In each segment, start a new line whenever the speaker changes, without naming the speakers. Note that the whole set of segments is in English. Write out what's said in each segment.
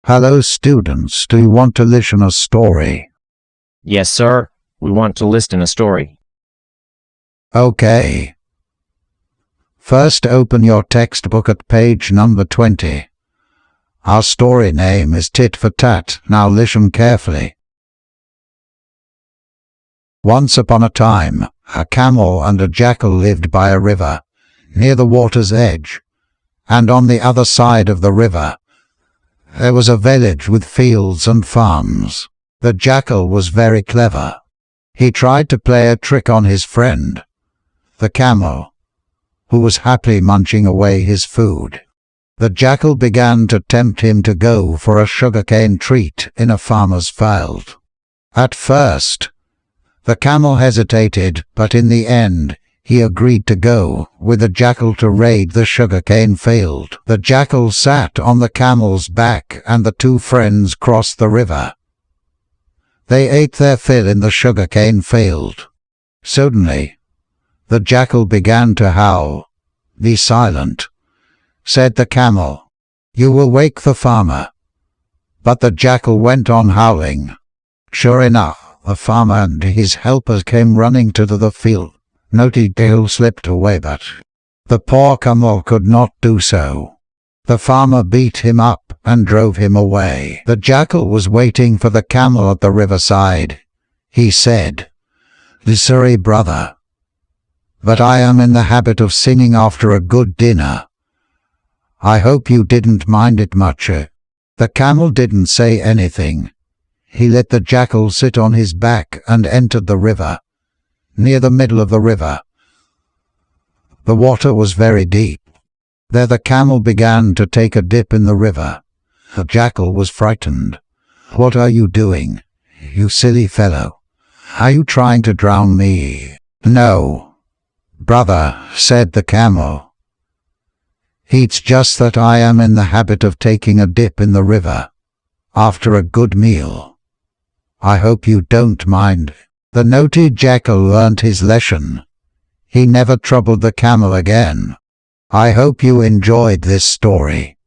Hello students, do you want to listen a story?
Yes, sir. We want to listen a story.
Okay. First open your textbook at page number 20. Our story name is Tit for Tat. Now listen carefully. Once upon a time, a camel and a jackal lived by a river, near the water's edge, and on the other side of the river, there was a village with fields and farms. The jackal was very clever. He tried to play a trick on his friend, the camel, who was happily munching away his food. The jackal began to tempt him to go for a sugarcane treat in a farmer's field. At first, the camel hesitated, but in the end, he agreed to go with the jackal to raid the sugarcane field. The jackal sat on the camel's back and the two friends crossed the river. They ate their fill in the sugarcane field. Suddenly, the jackal began to howl. "Be silent," said the camel. "You will wake the farmer." But the jackal went on howling. Sure enough, the farmer and his helpers came running to the field. Jackal slipped away, but the poor camel could not do so. The farmer beat him up and drove him away. The jackal was waiting for the camel at the riverside. He said, "Sorry, brother, but I am in the habit of singing after a good dinner. I hope you didn't mind it much." The camel didn't say anything. He let the jackal sit on his back and entered the river. Near the middle of the river, the water was very deep. There the camel began to take a dip in the river. The jackal was frightened. "What are you doing, you silly fellow? Are you trying to drown me?" "No, brother," said the camel. "It's just that I am in the habit of taking a dip in the river after a good meal. I hope you don't mind." The naughty jackal learnt his lesson. He never troubled the camel again. I hope you enjoyed this story.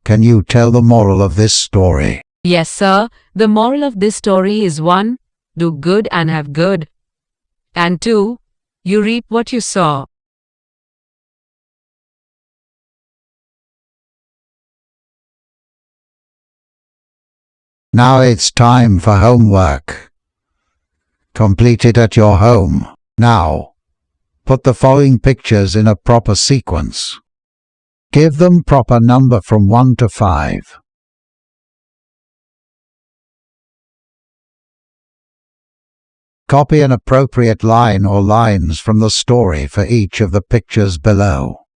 Can you tell the moral of this story?
Yes, sir. The moral of this story is 1. Do good and have good. And 2. You reap what you sow.
Now it's time for homework. Complete it at your home. Now, put the following pictures in a proper sequence. Give them proper number from 1 to 5. Copy an appropriate line or lines from the story for each of the pictures below.